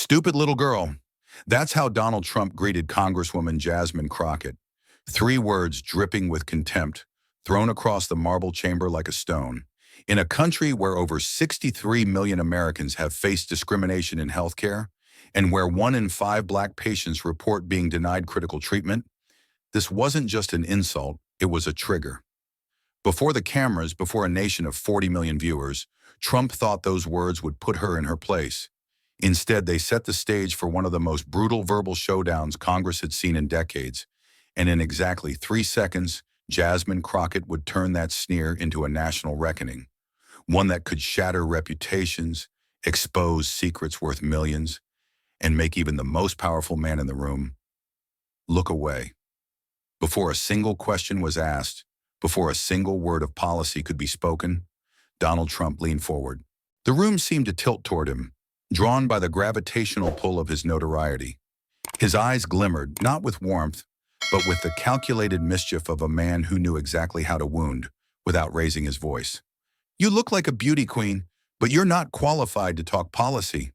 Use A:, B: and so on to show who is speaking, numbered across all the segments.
A: Stupid little girl. That's how Donald Trump greeted Congresswoman Jasmine Crockett. 3 words dripping with contempt, thrown across the marble chamber like a stone. In a country where over 63 million Americans have faced discrimination in healthcare, and where 1 in 5 Black patients report being denied critical treatment, this wasn't just an insult, it was a trigger. Before the cameras, before a nation of 40 million viewers, Trump thought those words would put her in her place. Instead, they set the stage for one of the most brutal verbal showdowns Congress had seen in decades, and in exactly 3 seconds, Jasmine Crockett would turn that sneer into a national reckoning, one that could shatter reputations, expose secrets worth millions, and make even the most powerful man in the room look away. Before a single question was asked, before a single word of policy could be spoken, Donald Trump leaned forward. The room seemed to tilt toward him, drawn by the gravitational pull of his notoriety. His eyes glimmered, not with warmth, but with the calculated mischief of a man who knew exactly how to wound without raising his voice. "You look like a beauty queen, but you're not qualified to talk policy."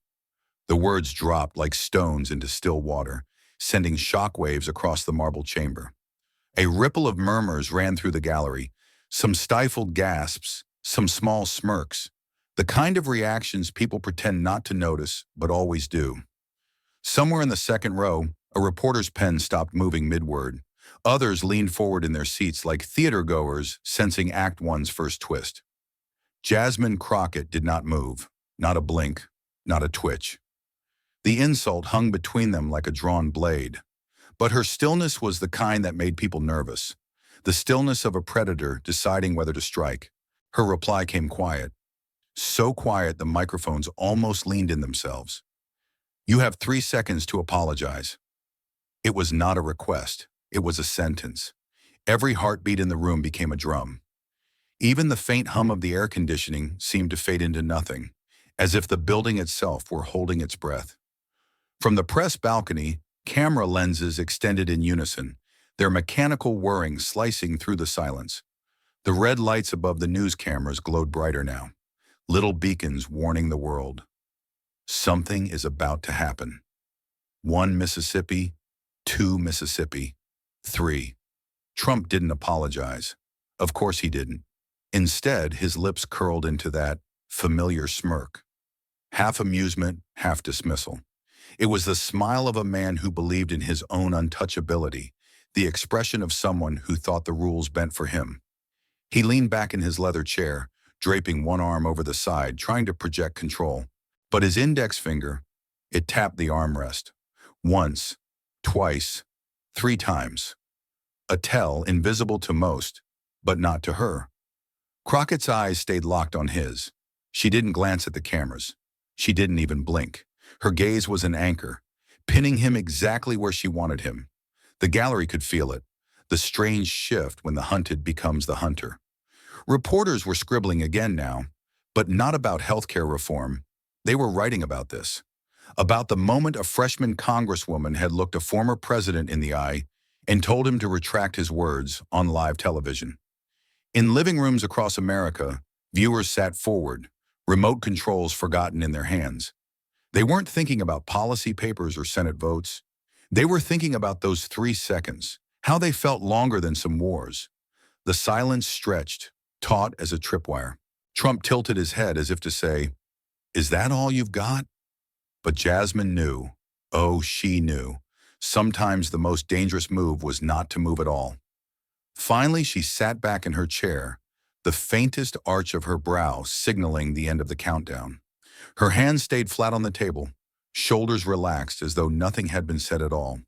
A: The words dropped like stones into still water, sending shockwaves across the marble chamber. A ripple of murmurs ran through the gallery, some stifled gasps, some small smirks, the kind of reactions people pretend not to notice but always do. Somewhere in the second row, a reporter's pen stopped moving mid-word. Others leaned forward in their seats like theater-goers sensing Act One's first twist. Jasmine Crockett did not move, not a blink, not a twitch. The insult hung between them like a drawn blade. But her stillness was the kind that made people nervous, the stillness of a predator deciding whether to strike. Her reply came quiet, so quiet the microphones almost leaned in themselves. "You have 3 seconds to apologize." It was not a request, it was a sentence. Every heartbeat in the room became a drum. Even the faint hum of the air conditioning seemed to fade into nothing, as if the building itself were holding its breath. From the press balcony, camera lenses extended in unison, their mechanical whirring slicing through the silence. The red lights above the news cameras glowed brighter now, little beacons warning the world. Something is about to happen. 1 Mississippi, 2 Mississippi, 3. Trump didn't apologize. Of course he didn't. Instead, his lips curled into that familiar smirk. Half amusement, half dismissal. It was the smile of a man who believed in his own untouchability, the expression of someone who thought the rules bent for him. He leaned back in his leather chair, draping one arm over the side, trying to project control. But his index finger, it tapped the armrest. Once, twice, 3 times. A tell invisible to most, but not to her. Crockett's eyes stayed locked on his. She didn't glance at the cameras. She didn't even blink. Her gaze was an anchor, pinning him exactly where she wanted him. The gallery could feel it, the strange shift when the hunted becomes the hunter. Reporters were scribbling again now, but not about healthcare reform. They were writing about this, about the moment a freshman congresswoman had looked a former president in the eye and told him to retract his words on live television. In living rooms across America, viewers sat forward, remote controls forgotten in their hands. They weren't thinking about policy papers or Senate votes. They were thinking about those 3 seconds, how they felt longer than some wars. The silence stretched, taut as a tripwire. Trump tilted his head as if to say, "Is that all you've got?" But Jasmine knew, oh, she knew, sometimes the most dangerous move was not to move at all. Finally, she sat back in her chair, the faintest arch of her brow signaling the end of the countdown. Her hands stayed flat on the table, shoulders relaxed as though nothing had been said at all.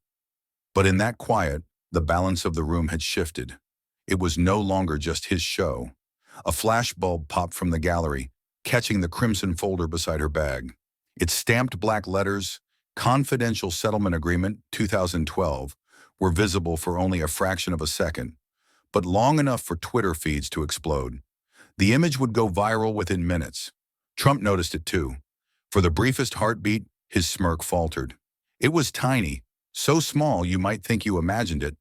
A: But in that quiet, the balance of the room had shifted. It was no longer just his show. A flashbulb popped from the gallery, catching the crimson folder beside her bag. Its stamped black letters, "Confidential Settlement Agreement, 2012, were visible for only a fraction of a second, but long enough for Twitter feeds to explode. The image would go viral within minutes. Trump noticed it too. For the briefest heartbeat, his smirk faltered. It was tiny, so small you might think you imagined it,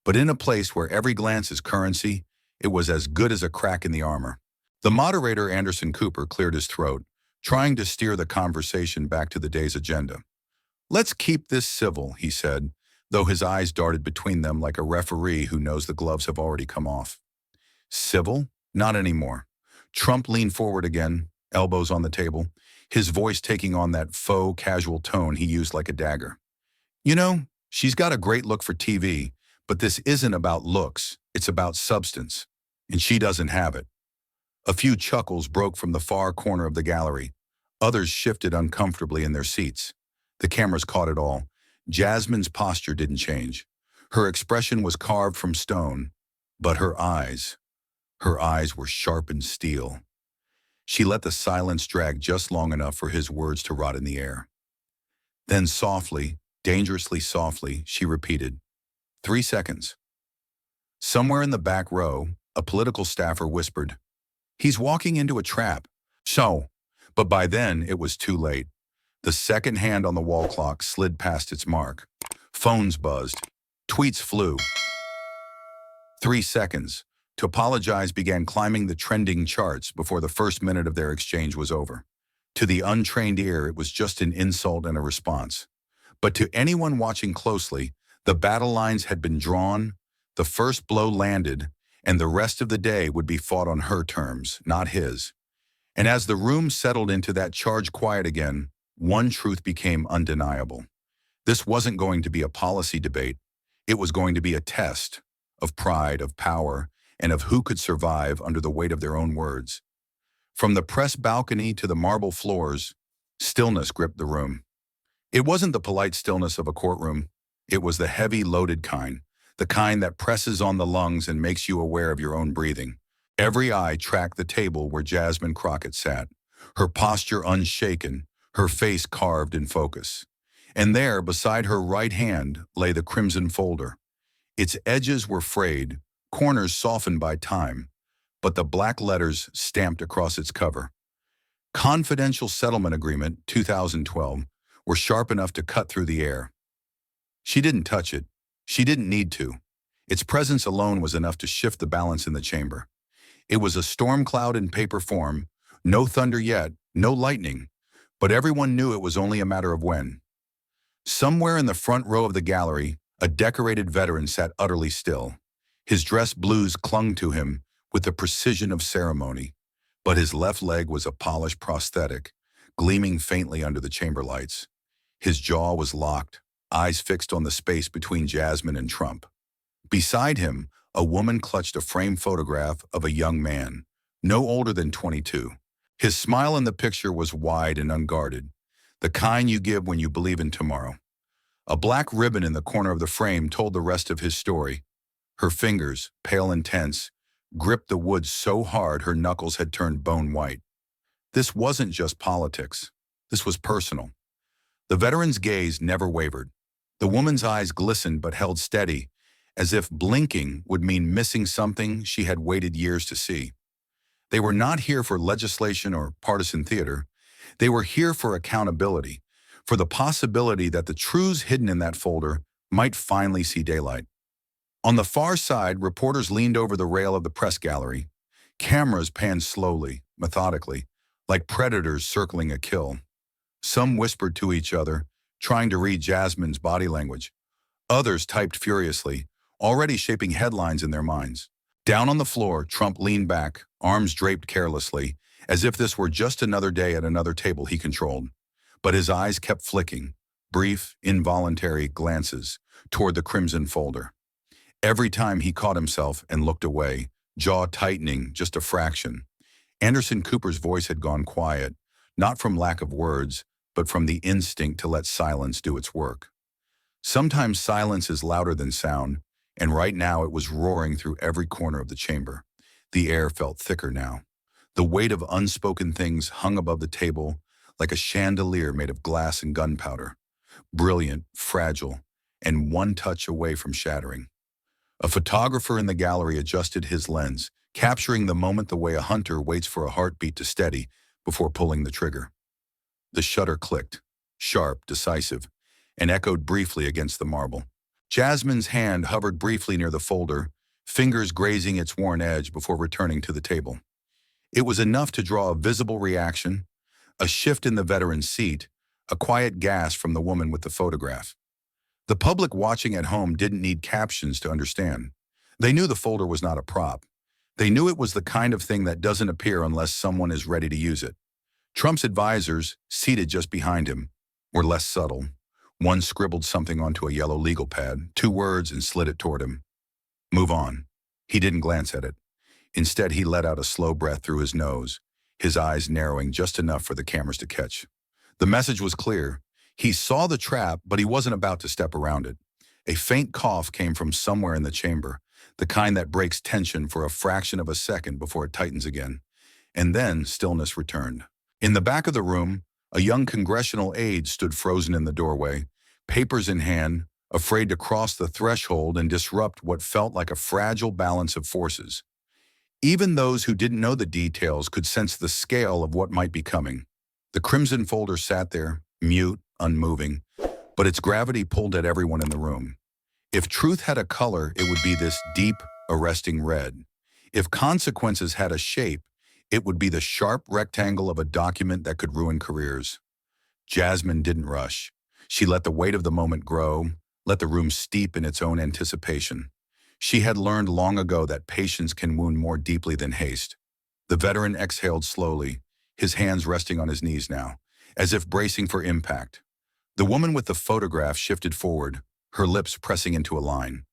A: but in a place where every glance is currency, it was as good as a crack in the armor. The moderator, Anderson Cooper, cleared his throat, trying to steer the conversation back to the day's agenda. Let's keep this civil, he said, though his eyes darted between them like a referee who knows the gloves have already come off. Civil? Not anymore. Trump leaned forward again, elbows on the table, his voice taking on that faux casual tone he used like a dagger. You know, she's got a great look for TV, but this isn't about looks, it's about substance. And she doesn't have it. A few chuckles broke from the far corner of the gallery. Others shifted uncomfortably in their seats. The cameras caught it all. Jasmine's posture didn't change. Her expression was carved from stone, but her eyes were sharpened steel. She let the silence drag just long enough for his words to rot in the air. Then softly, dangerously softly, she repeated, 3 seconds. Somewhere in the back row, a political staffer whispered, "He's walking into a trap." So, but by then it was too late. The second hand on the wall clock slid past its mark. Phones buzzed. Tweets flew. 3 seconds. To apologize began climbing the trending charts before the first minute of their exchange was over. To the untrained ear, it was just an insult and a response. But to anyone watching closely, the battle lines had been drawn, the first blow landed, and the rest of the day would be fought on her terms, not his. And as the room settled into that charged quiet again, one truth became undeniable. This wasn't going to be a policy debate. It was going to be a test of pride, of power, and of who could survive under the weight of their own words. From the press balcony to the marble floors, stillness gripped the room. It wasn't the polite stillness of a courtroom. It was the heavy, loaded kind, the kind that presses on the lungs and makes you aware of your own breathing. Every eye tracked the table where Jasmine Crockett sat, her posture unshaken, her face carved in focus. And there, beside her right hand, lay the crimson folder. Its edges were frayed, corners softened by time, but the black letters stamped across its cover. Confidential Settlement Agreement, 2012, were sharp enough to cut through the air. She didn't touch it. She didn't need to. Its presence alone was enough to shift the balance in the chamber. It was a storm cloud in paper form, no thunder yet, no lightning, but everyone knew it was only a matter of when. Somewhere in the front row of the gallery, a decorated veteran sat utterly still. His dress blues clung to him with the precision of ceremony, but his left leg was a polished prosthetic, gleaming faintly under the chamber lights. His jaw was locked, eyes fixed on the space between Jasmine and Trump. Beside him, a woman clutched a framed photograph of a young man, no older than 22. His smile in the picture was wide and unguarded, the kind you give when you believe in tomorrow. A black ribbon in the corner of the frame told the rest of his story. Her fingers, pale and tense, gripped the wood so hard her knuckles had turned bone white. This wasn't just politics. This was personal. The veteran's gaze never wavered. The woman's eyes glistened but held steady, as if blinking would mean missing something she had waited years to see. They were not here for legislation or partisan theater. They were here for accountability, for the possibility that the truths hidden in that folder might finally see daylight. On the far side, reporters leaned over the rail of the press gallery. Cameras panned slowly, methodically, like predators circling a kill. Some whispered to each other, trying to read Jasmine's body language. Others typed furiously, already shaping headlines in their minds. Down on the floor, Trump leaned back, arms draped carelessly, as if this were just another day at another table he controlled. But his eyes kept flicking, brief, involuntary glances toward the crimson folder. Every time he caught himself and looked away, jaw tightening just a fraction. Anderson Cooper's voice had gone quiet, not from lack of words, but from the instinct to let silence do its work. Sometimes silence is louder than sound, and right now it was roaring through every corner of the chamber. The air felt thicker now. The weight of unspoken things hung above the table like a chandelier made of glass and gunpowder, brilliant, fragile, and one touch away from shattering. A photographer in the gallery adjusted his lens, capturing the moment the way a hunter waits for a heartbeat to steady before pulling the trigger. The shutter clicked, sharp, decisive, and echoed briefly against the marble. Jasmine's hand hovered briefly near the folder, fingers grazing its worn edge before returning to the table. It was enough to draw a visible reaction, a shift in the veteran's seat, a quiet gasp from the woman with the photograph. The public watching at home didn't need captions to understand. They knew the folder was not a prop. They knew it was the kind of thing that doesn't appear unless someone is ready to use it. Trump's advisors, seated just behind him, were less subtle. One scribbled something onto a yellow legal pad, 2 words, and slid it toward him. Move on. He didn't glance at it. Instead, he let out a slow breath through his nose, his eyes narrowing just enough for the cameras to catch. The message was clear. He saw the trap, but he wasn't about to step around it. A faint cough came from somewhere in the chamber, the kind that breaks tension for a fraction of a second before it tightens again. And then stillness returned. In the back of the room, a young congressional aide stood frozen in the doorway, papers in hand, afraid to cross the threshold and disrupt what felt like a fragile balance of forces. Even those who didn't know the details could sense the scale of what might be coming. The crimson folder sat there, mute, unmoving, but its gravity pulled at everyone in the room. If truth had a color, it would be this deep, arresting red. If consequences had a shape, it would be the sharp rectangle of a document that could ruin careers. Jasmine didn't rush. She let the weight of the moment grow, let the room steep in its own anticipation. She had learned long ago that patience can wound more deeply than haste. The veteran exhaled slowly, his hands resting on his knees now, as if bracing for impact. The woman with the photograph shifted forward, her lips pressing into a line.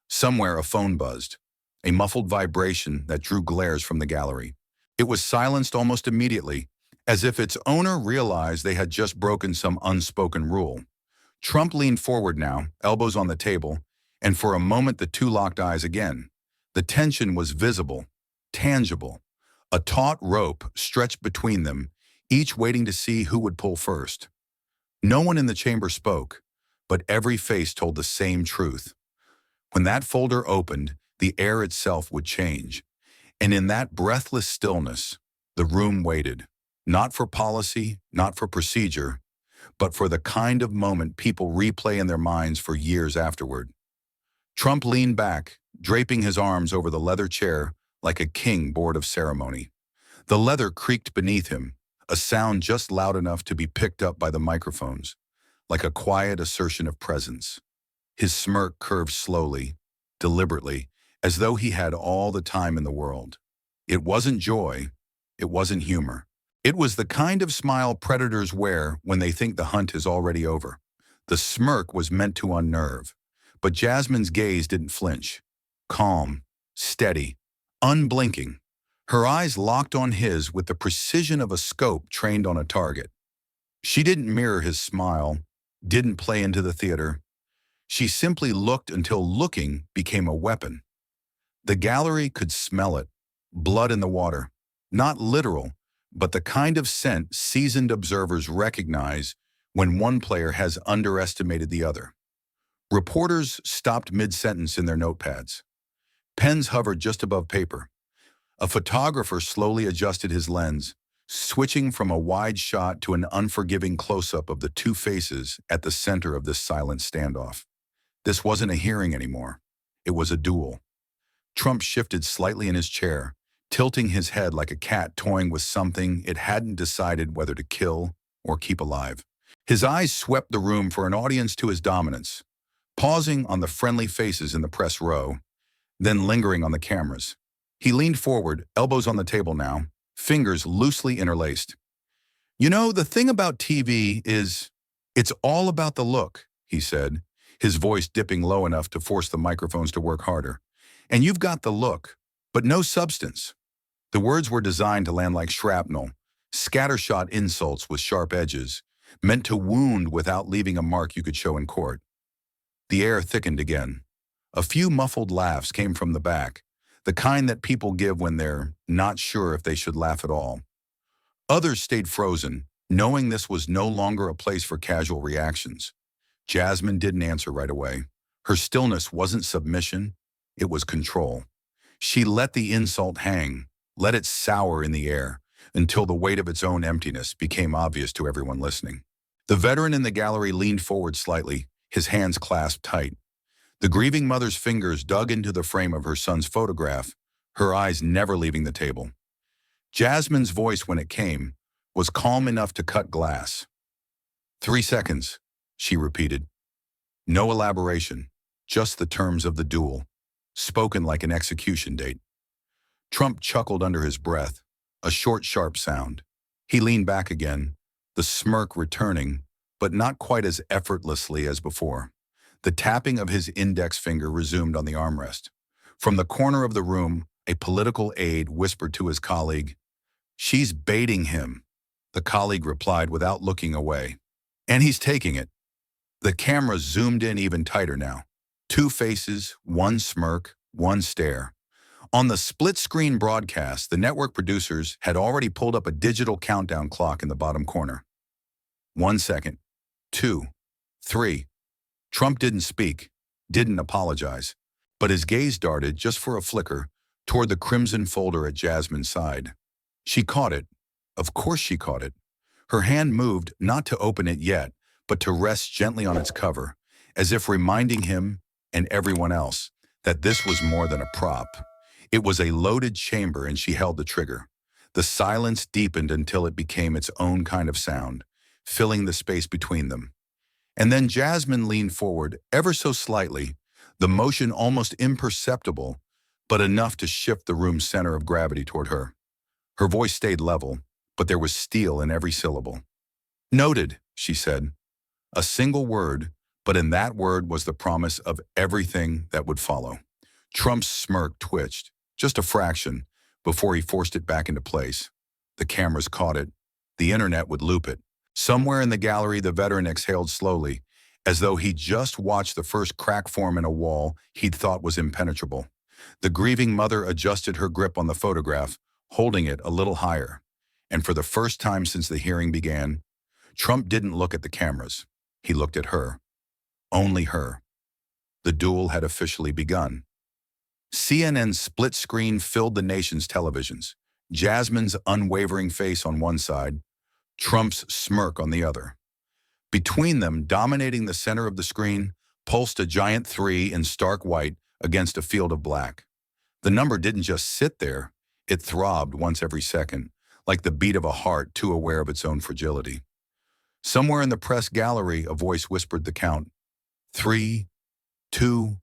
A: Somewhere a phone buzzed, a muffled vibration that drew glares from the gallery. It was silenced almost immediately, as if its owner realized they had just broken some unspoken rule. Trump leaned forward now, elbows on the table, and for a moment the two locked eyes again. The tension was visible, tangible. A taut rope stretched between them, each waiting to see who would pull first. No one in the chamber spoke, but every face told the same truth. When that folder opened, the air itself would change. And in that breathless stillness, the room waited, not for policy, not for procedure, but for the kind of moment people replay in their minds for years afterward. Trump leaned back, draping his arms over the leather chair like a king bored of ceremony. The leather creaked beneath him, a sound just loud enough to be picked up by the microphones, like a quiet assertion of presence. His smirk curved slowly, deliberately, as though he had all the time in the world. It wasn't joy, it wasn't humor. It was the kind of smile predators wear when they think the hunt is already over. The smirk was meant to unnerve, but Jasmine's gaze didn't flinch. Calm, steady, unblinking. Her eyes locked on his with the precision of a scope trained on a target. She didn't mirror his smile, didn't play into the theater. She simply looked until looking became a weapon. The gallery could smell it, blood in the water. Not literal, but the kind of scent seasoned observers recognize when one player has underestimated the other. Reporters stopped mid-sentence in their notepads. Pens hovered just above paper. A photographer slowly adjusted his lens, switching from a wide shot to an unforgiving close-up of the two faces at the center of this silent standoff. This wasn't a hearing anymore. It was a duel. Trump shifted slightly in his chair, tilting his head like a cat toying with something it hadn't decided whether to kill or keep alive. His eyes swept the room for an audience to his dominance, pausing on the friendly faces in the press row, then lingering on the cameras. He leaned forward, elbows on the table now, fingers loosely interlaced. You know, the thing about TV is, it's all about the look, he said, his voice dipping low enough to force the microphones to work harder. And you've got the look, but no substance. The words were designed to land like shrapnel, scattershot insults with sharp edges, meant to wound without leaving a mark you could show in court. The air thickened again. A few muffled laughs came from the back, the kind that people give when they're not sure if they should laugh at all. Others stayed frozen, knowing this was no longer a place for casual reactions. Jasmine didn't answer right away. Her stillness wasn't submission, it was control. She let the insult hang, let it sour in the air, until the weight of its own emptiness became obvious to everyone listening. The veteran in the gallery leaned forward slightly, his hands clasped tight. The grieving mother's fingers dug into the frame of her son's photograph, her eyes never leaving the table. Jasmine's voice, when it came, was calm enough to cut glass. 3 seconds, she repeated. No elaboration, just the terms of the duel, spoken like an execution date. Trump chuckled under his breath, a short, sharp sound. He leaned back again, the smirk returning, but not quite as effortlessly as before. The tapping of his index finger resumed on the armrest. From the corner of the room, a political aide whispered to his colleague, "She's baiting him," the colleague replied without looking away. "And he's taking it." The camera zoomed in even tighter now. Two faces, one smirk, one stare. On the split-screen broadcast, the network producers had already pulled up a digital countdown clock in the bottom corner. 1 second. 2. 3. Trump didn't speak, didn't apologize, but his gaze darted, just for a flicker, toward the crimson folder at Jasmine's side. She caught it. Of course she caught it. Her hand moved, not to open it yet, but to rest gently on its cover, as if reminding him, and everyone else, that this was more than a prop. It was a loaded chamber, and she held the trigger. The silence deepened until it became its own kind of sound, filling the space between them. And then Jasmine leaned forward, ever so slightly, the motion almost imperceptible, but enough to shift the room's center of gravity toward her. Her voice stayed level, but there was steel in every syllable. "Noted," she said. A single word, but in that word was the promise of everything that would follow. Trump's smirk twitched, just a fraction, before he forced it back into place. The cameras caught it. The internet would loop it. Somewhere in the gallery, the veteran exhaled slowly, as though he'd just watched the first crack form in a wall he'd thought was impenetrable. The grieving mother adjusted her grip on the photograph, holding it a little higher. And for the first time since the hearing began, Trump didn't look at the cameras. He looked at her. Only her. The duel had officially begun. CNN's split screen filled the nation's televisions. Jasmine's unwavering face on one side, Trump's smirk on the other. Between them, dominating the center of the screen, pulsed a giant 3 in stark white against a field of black. The number didn't just sit there, it throbbed once every second, like the beat of a heart too aware of its own fragility. Somewhere in the press gallery, a voice whispered the count. 3, 2.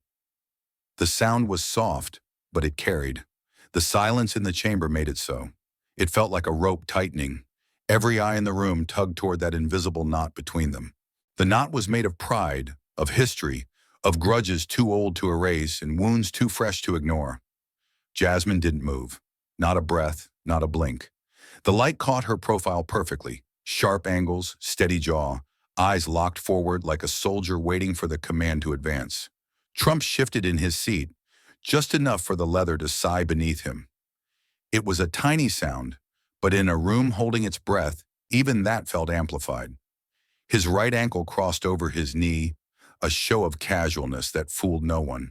A: The sound was soft, but it carried. The silence in the chamber made it so. It felt like a rope tightening. Every eye in the room tugged toward that invisible knot between them. The knot was made of pride, of history, of grudges too old to erase and wounds too fresh to ignore. Jasmine didn't move. Not a breath, not a blink. The light caught her profile perfectly. Sharp angles, steady jaw, eyes locked forward like a soldier waiting for the command to advance. Trump shifted in his seat, just enough for the leather to sigh beneath him. It was a tiny sound, but in a room holding its breath, even that felt amplified. His right ankle crossed over his knee, a show of casualness that fooled no one.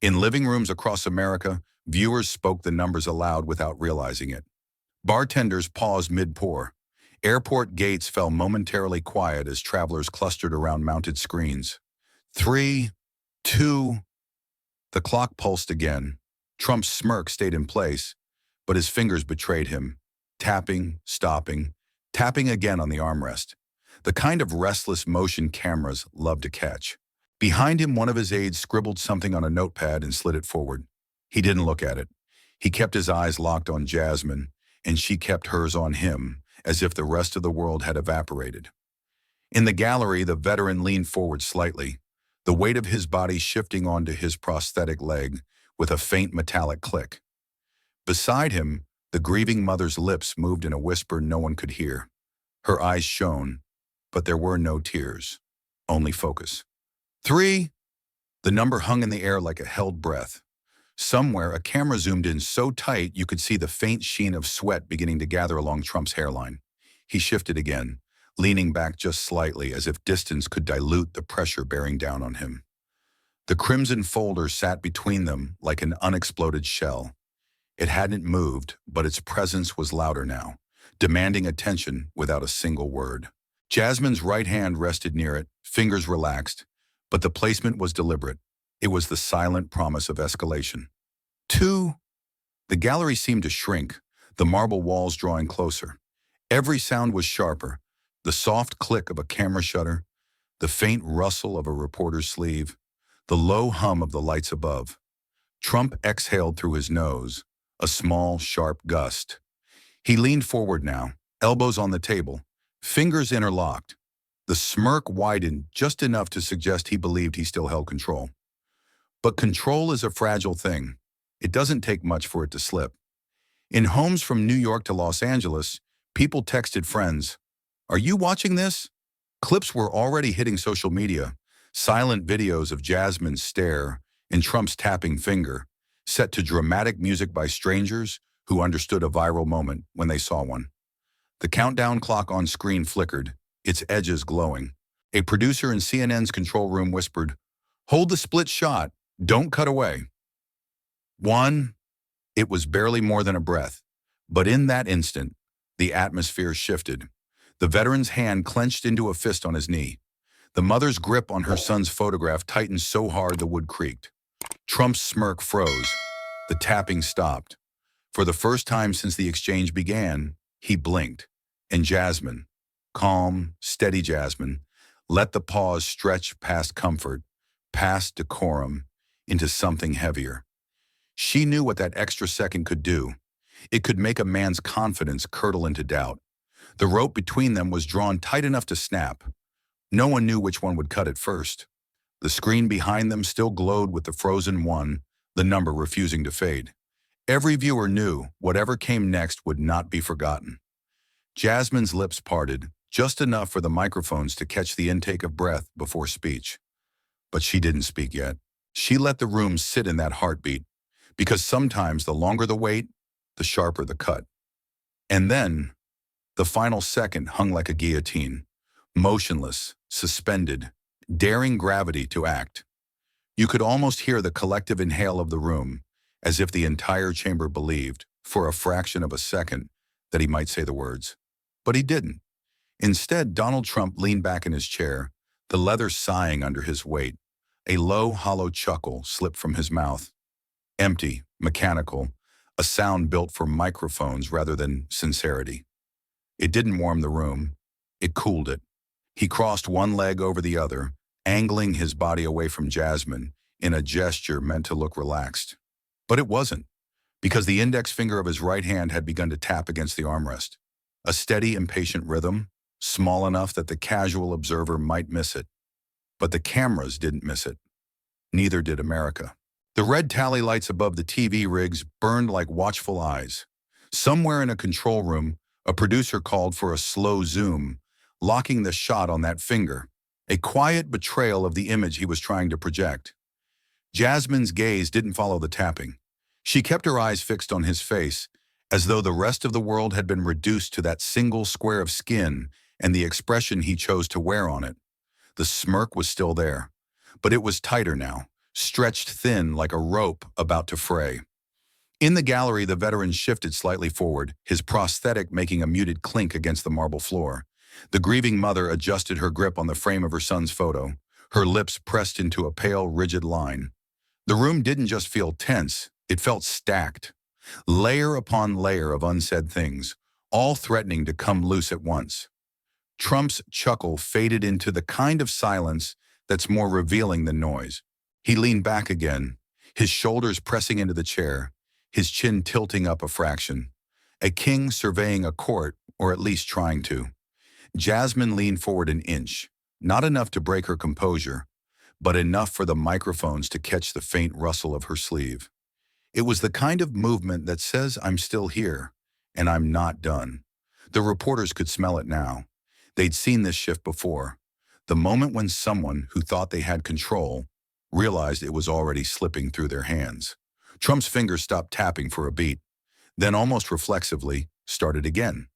A: In living rooms across America, viewers spoke the numbers aloud without realizing it. Bartenders paused mid-pour. Airport gates fell momentarily quiet as travelers clustered around mounted screens. 3, 2. The clock pulsed again. Trump's smirk stayed in place, but his fingers betrayed him. Tapping, stopping, tapping again on the armrest. The kind of restless motion cameras love to catch. Behind him, one of his aides scribbled something on a notepad and slid it forward. He didn't look at it. He kept his eyes locked on Jasmine, and she kept hers on him, as if the rest of the world had evaporated. In the gallery, the veteran leaned forward slightly, the weight of his body shifting onto his prosthetic leg with a faint metallic click. Beside him, the grieving mother's lips moved in a whisper no one could hear. Her eyes shone, but there were no tears, only focus. 3. The number hung in the air like a held breath. Somewhere, a camera zoomed in so tight you could see the faint sheen of sweat beginning to gather along Trump's hairline. He shifted again, leaning back just slightly as if distance could dilute the pressure bearing down on him. The crimson folder sat between them like an unexploded shell. It hadn't moved, but its presence was louder now, demanding attention without a single word. Jasmine's right hand rested near it, fingers relaxed, but the placement was deliberate. It was the silent promise of escalation. 2. The gallery seemed to shrink, the marble walls drawing closer. Every sound was sharper, The soft click of a camera shutter, the faint rustle of a reporter's sleeve, the low hum of the lights above. Trump exhaled through his nose, a small, sharp gust. He leaned forward now, elbows on the table, fingers interlocked. The smirk widened just enough to suggest he believed he still held control. But control is a fragile thing. It doesn't take much for it to slip. In homes from New York to Los Angeles, people texted friends, "Are you watching this?" Clips were already hitting social media, silent videos of Jasmine's stare and Trump's tapping finger, set to dramatic music by strangers who understood a viral moment when they saw one. The countdown clock on screen flickered, its edges glowing. A producer in CNN's control room whispered, "Hold the split shot. Don't cut away." One. It was barely more than a breath. But in that instant, the atmosphere shifted. The veteran's hand clenched into a fist on his knee. The mother's grip on her son's photograph tightened so hard the wood creaked. Trump's smirk froze. The tapping stopped. For the first time since the exchange began, he blinked. And Jasmine, calm, steady Jasmine, let the pause stretch past comfort, past decorum, into something heavier. She knew what that extra second could do. It could make a man's confidence curdle into doubt. The rope between them was drawn tight enough to snap. No one knew which one would cut it first. The screen behind them still glowed with the frozen one, the number refusing to fade. Every viewer knew whatever came next would not be forgotten. Jasmine's lips parted, just enough for the microphones to catch the intake of breath before speech. But she didn't speak yet. She let the room sit in that heartbeat, because sometimes the longer the wait, the sharper the cut. And then, the final second hung like a guillotine, motionless, suspended, daring gravity to act. You could almost hear the collective inhale of the room, as if the entire chamber believed, for a fraction of a second, that he might say the words. But he didn't. Instead, Donald Trump leaned back in his chair, the leather sighing under his weight. A low, hollow chuckle slipped from his mouth. Empty, mechanical, a sound built for microphones rather than sincerity. It didn't warm the room. It cooled it. He crossed one leg over the other, angling his body away from Jasmine in a gesture meant to look relaxed. But it wasn't, because the index finger of his right hand had begun to tap against the armrest. A steady, impatient rhythm, small enough that the casual observer might miss it. But the cameras didn't miss it. Neither did America. The red tally lights above the TV rigs burned like watchful eyes. Somewhere in a control room, a producer called for a slow zoom, locking the shot on that finger, a quiet betrayal of the image he was trying to project. Jasmine's gaze didn't follow the tapping. She kept her eyes fixed on his face, as though the rest of the world had been reduced to that single square of skin and the expression he chose to wear on it. The smirk was still there, but it was tighter now, stretched thin like a rope about to fray. In the gallery, the veteran shifted slightly forward, his prosthetic making a muted clink against the marble floor. The grieving mother adjusted her grip on the frame of her son's photo, her lips pressed into a pale, rigid line. The room didn't just feel tense, it felt stacked. Layer upon layer of unsaid things, all threatening to come loose at once. Trump's chuckle faded into the kind of silence that's more revealing than noise. He leaned back again, his shoulders pressing into the chair, his chin tilting up a fraction. A king surveying a court, or at least trying to. Jasmine leaned forward an inch, not enough to break her composure, but enough for the microphones to catch the faint rustle of her sleeve. It was the kind of movement that says, "I'm still here, and I'm not done." The reporters could smell it now. They'd seen this shift before. The moment when someone who thought they had control realized it was already slipping through their hands. Trump's fingers stopped tapping for a beat, then almost reflexively started again.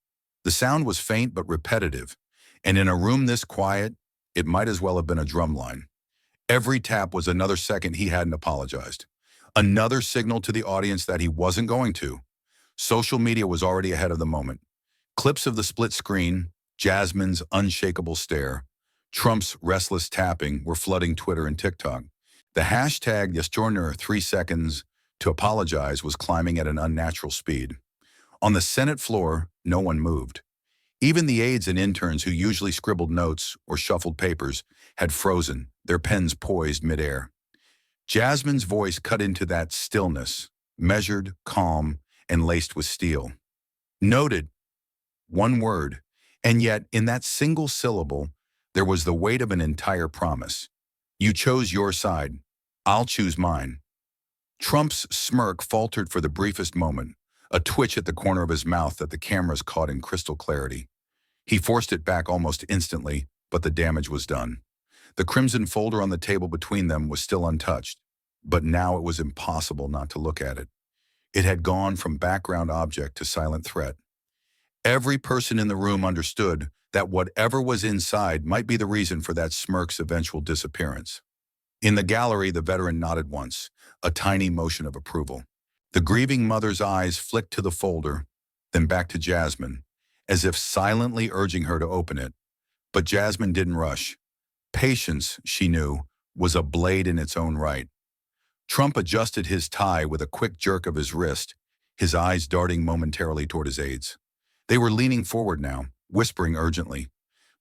A: The sound was faint but repetitive, and in a room this quiet, it might as well have been a drum line. Every tap was another second he hadn't apologized. Another signal to the audience that he wasn't going to. Social media was already ahead of the moment. Clips of the split screen, Jasmine's unshakable stare, Trump's restless tapping were flooding Twitter and TikTok. The hashtag #YesJorner 3 seconds to apologize was climbing at an unnatural speed. On the Senate floor, no one moved. Even the aides and interns who usually scribbled notes or shuffled papers had frozen, their pens poised midair. Jasmine's voice cut into that stillness, measured, calm, and laced with steel. Noted, one word, and yet in that single syllable, there was the weight of an entire promise. You chose your side. I'll choose mine. Trump's smirk faltered for the briefest moment, a twitch at the corner of his mouth that the cameras caught in crystal clarity. He forced it back almost instantly, but the damage was done. The crimson folder on the table between them was still untouched, but now it was impossible not to look at it. It had gone from background object to silent threat. Every person in the room understood that whatever was inside might be the reason for that smirk's eventual disappearance. In the gallery, the veteran nodded once, a tiny motion of approval. The grieving mother's eyes flicked to the folder, then back to Jasmine, as if silently urging her to open it. But Jasmine didn't rush. Patience, she knew, was a blade in its own right. Trump adjusted his tie with a quick jerk of his wrist, his eyes darting momentarily toward his aides. They were leaning forward now, whispering urgently,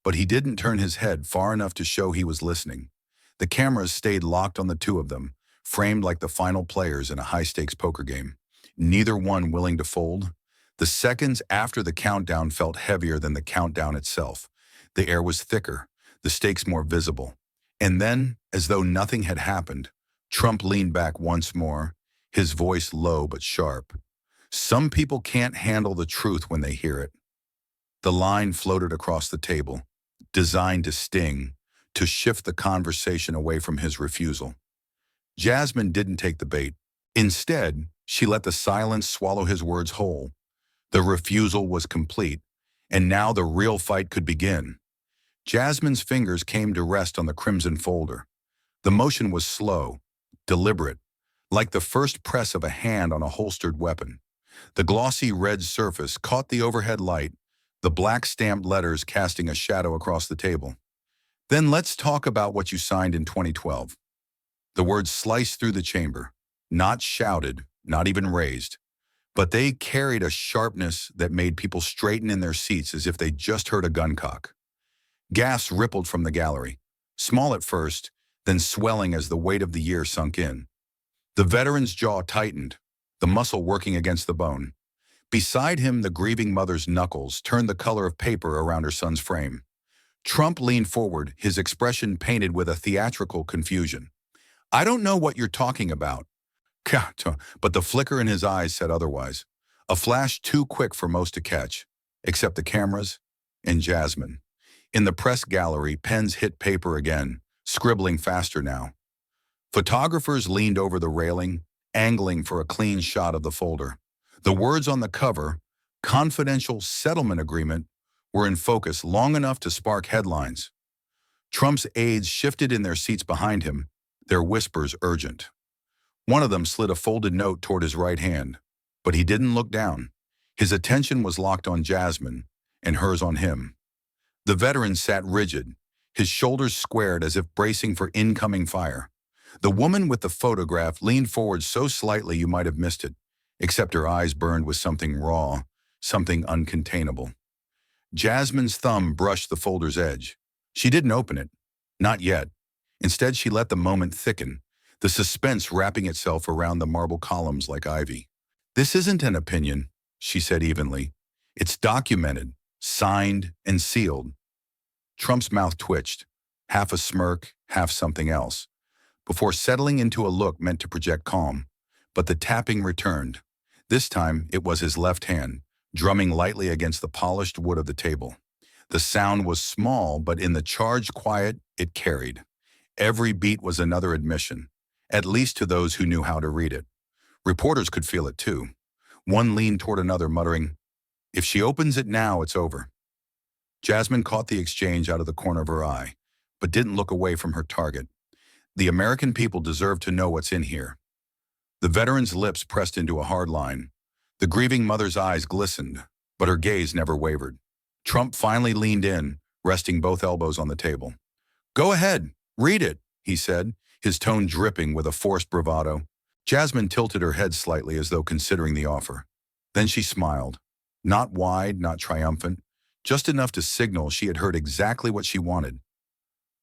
A: but he didn't turn his head far enough to show he was listening. The cameras stayed locked on the two of them, framed like the final players in a high-stakes poker game, neither one willing to fold. The seconds after the countdown felt heavier than the countdown itself. The air was thicker, the stakes more visible. And then, as though nothing had happened, Trump leaned back once more, his voice low but sharp. Some people can't handle the truth when they hear it. The line floated across the table, designed to sting, to shift the conversation away from his refusal. Jasmine didn't take the bait. Instead, she let the silence swallow his words whole. The refusal was complete, and now the real fight could begin. Jasmine's fingers came to rest on the crimson folder. The motion was slow, deliberate, like the first press of a hand on a holstered weapon. The glossy red surface caught the overhead light, the black stamped letters casting a shadow across the table. Then let's talk about what you signed in 2012. The words sliced through the chamber, not shouted, not even raised, but they carried a sharpness that made people straighten in their seats as if they just heard a gun cock. Gasps rippled from the gallery, small at first, then swelling as the weight of the year sunk in. The veteran's jaw tightened, the muscle working against the bone. Beside him, the grieving mother's knuckles turned the color of paper around her son's frame. Trump leaned forward, his expression painted with a theatrical confusion. I don't know what you're talking about. But the flicker in his eyes said otherwise. A flash too quick for most to catch, except the cameras and Jasmine. In the press gallery, pens hit paper again, scribbling faster now. Photographers leaned over the railing, angling for a clean shot of the folder. The words on the cover, confidential settlement agreement, were in focus long enough to spark headlines. Trump's aides shifted in their seats behind him, their whispers urgent. One of them slid a folded note toward his right hand, but he didn't look down. His attention was locked on Jasmine, and hers on him. The veteran sat rigid, his shoulders squared as if bracing for incoming fire. The woman with the photograph leaned forward so slightly you might have missed it, except her eyes burned with something raw, something uncontainable. Jasmine's thumb brushed the folder's edge. She didn't open it. Not yet. Instead, she let the moment thicken, the suspense wrapping itself around the marble columns like ivy. This isn't an opinion, she said evenly. It's documented, signed, and sealed. Trump's mouth twitched, half a smirk, half something else, before settling into a look meant to project calm. But the tapping returned. This time, it was his left hand, drumming lightly against the polished wood of the table. The sound was small, but in the charged quiet, it carried. Every beat was another admission, at least to those who knew how to read it. Reporters could feel it too. One leaned toward another, muttering, "If she opens it now, it's over." Jasmine caught the exchange out of the corner of her eye, but didn't look away from her target. The American people deserve to know what's in here. The veteran's lips pressed into a hard line. The grieving mother's eyes glistened, but her gaze never wavered. Trump finally leaned in, resting both elbows on the table. "Go ahead, read it," he said, his tone dripping with a forced bravado. Jasmine tilted her head slightly as though considering the offer. Then she smiled. Not wide, not triumphant, just enough to signal she had heard exactly what she wanted.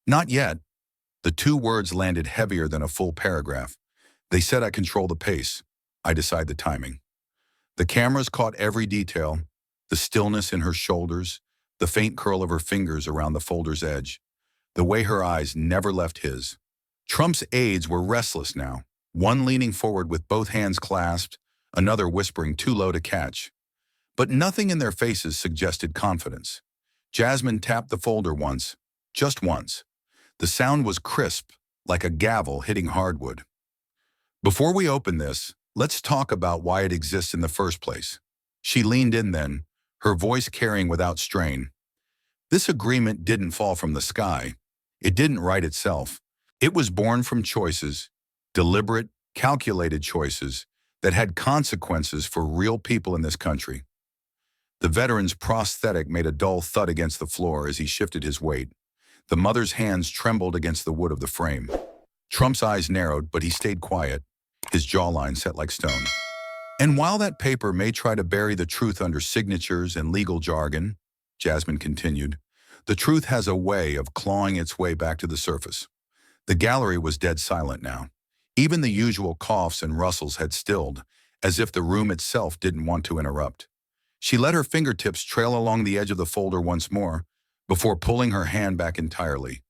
A: Not yet. The two words landed heavier than a full paragraph. They said I control the pace. I decide the timing. The cameras caught every detail, the stillness in her shoulders, the faint curl of her fingers around the folder's edge, the way her eyes never left his. Trump's aides were restless now, one leaning forward with both hands clasped, another whispering too low to catch. But nothing in their faces suggested confidence. Jasmine tapped the folder once, just once. The sound was crisp, like a gavel hitting hardwood. Before we open this, let's talk about why it exists in the first place. She leaned in then, her voice carrying without strain. This agreement didn't fall from the sky. It didn't write itself. It was born from choices, deliberate, calculated choices that had consequences for real people in this country. The veteran's prosthetic made a dull thud against the floor as he shifted his weight. The mother's hands trembled against the wood of the frame. Trump's eyes narrowed, but he stayed quiet, his jawline set like stone. And while that paper may try to bury the truth under signatures and legal jargon, Jasmine continued, the truth has a way of clawing its way back to the surface. The gallery was dead silent now. Even the usual coughs and rustles had stilled, as if the room itself didn't want to interrupt. She let her fingertips trail along the edge of the folder once more, before pulling her hand back entirely,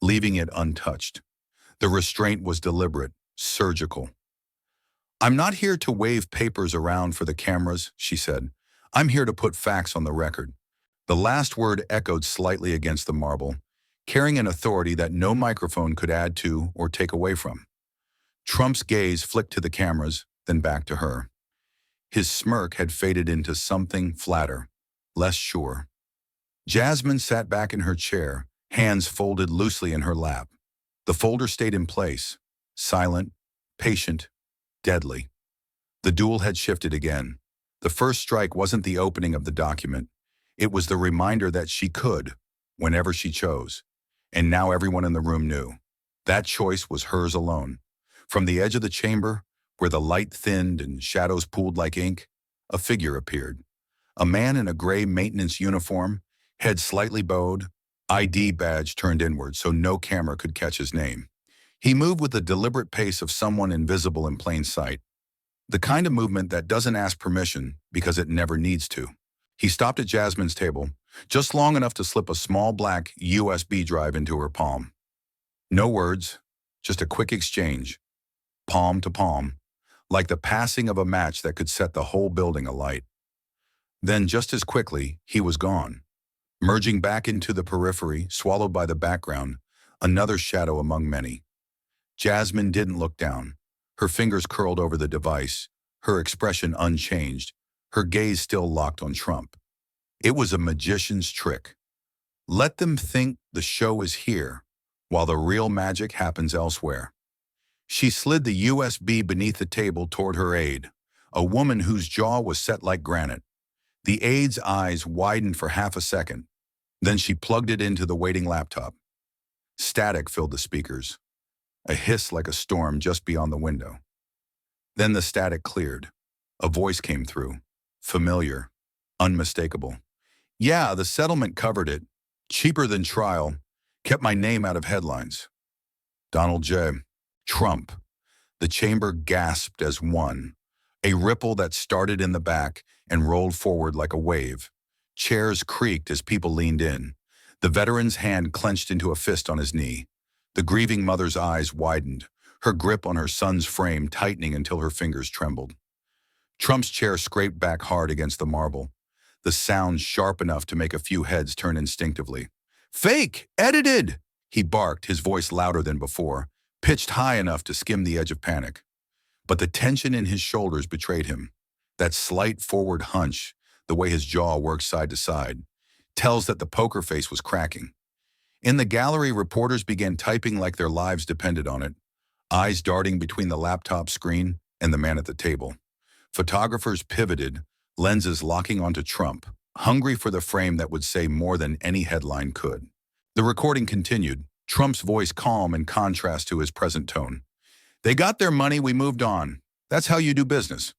A: leaving it untouched. The restraint was deliberate, surgical. I'm not here to wave papers around for the cameras, she said. I'm here to put facts on the record. The last word echoed slightly against the marble, carrying an authority that no microphone could add to or take away from. Trump's gaze flicked to the cameras, then back to her. His smirk had faded into something flatter, less sure. Jasmine sat back in her chair, hands folded loosely in her lap. The folder stayed in place, silent, patient, deadly. The duel had shifted again. The first strike wasn't the opening of the document. It was the reminder that she could, whenever she chose. And now everyone in the room knew. That choice was hers alone. From the edge of the chamber, where the light thinned and shadows pooled like ink, a figure appeared. A man in a gray maintenance uniform, head slightly bowed, ID badge turned inward so no camera could catch his name. He moved with the deliberate pace of someone invisible in plain sight. The kind of movement that doesn't ask permission because it never needs to. He stopped at Jasmine's table, just long enough to slip a small black USB drive into her palm. No words, just a quick exchange, palm to palm, like the passing of a match that could set the whole building alight. Then, just as quickly, he was gone. Merging back into the periphery, swallowed by the background, another shadow among many. Jasmine didn't look down. Her fingers curled over the device, her expression unchanged, her gaze still locked on Trump. It was a magician's trick. Let them think the show is here, while the real magic happens elsewhere. She slid the USB beneath the table toward her aide, a woman whose jaw was set like granite. The aide's eyes widened for half a second. Then she plugged it into the waiting laptop. Static filled the speakers, a hiss like a storm just beyond the window. Then the static cleared. A voice came through, familiar, unmistakable. Yeah, the settlement covered it. Cheaper than trial. Kept my name out of headlines. Donald J. Trump. The chamber gasped as one. A ripple that started in the back and rolled forward like a wave. Chairs creaked as people leaned in. The veteran's hand clenched into a fist on his knee. The grieving mother's eyes widened, her grip on her son's frame tightening until her fingers trembled. Trump's chair scraped back hard against the marble, the sound sharp enough to make a few heads turn instinctively. Fake! Edited! He barked, his voice louder than before, pitched high enough to skim the edge of panic. But the tension in his shoulders betrayed him. That slight forward hunch, the way his jaw worked side to side, tells that the poker face was cracking. In the gallery, reporters began typing like their lives depended on it, eyes darting between the laptop screen and the man at the table. Photographers pivoted, lenses locking onto Trump, hungry for the frame that would say more than any headline could. The recording continued, Trump's voice calm in contrast to his present tone. They got their money, we moved on. That's how you do business.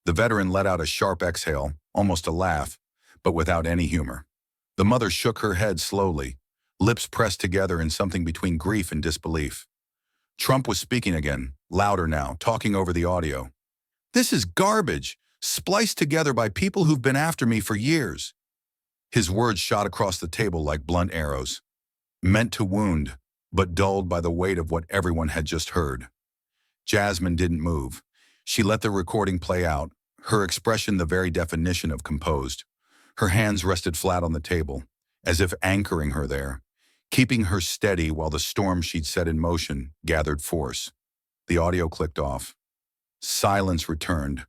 A: The veteran let out a sharp exhale, almost a laugh, but without any humor. The mother shook her head slowly, lips pressed together in something between grief and disbelief. Trump was speaking again, louder now, talking over the audio. "This is garbage, spliced together by people who've been after me for years." His words shot across the table like blunt arrows, meant to wound, but dulled by the weight of what everyone had just heard. Jasmine didn't move. She let the recording play out, her expression the very definition of composed. Her hands rested flat on the table, as if anchoring her there, keeping her steady while the storm she'd set in motion gathered force. The audio clicked off. Silence returned,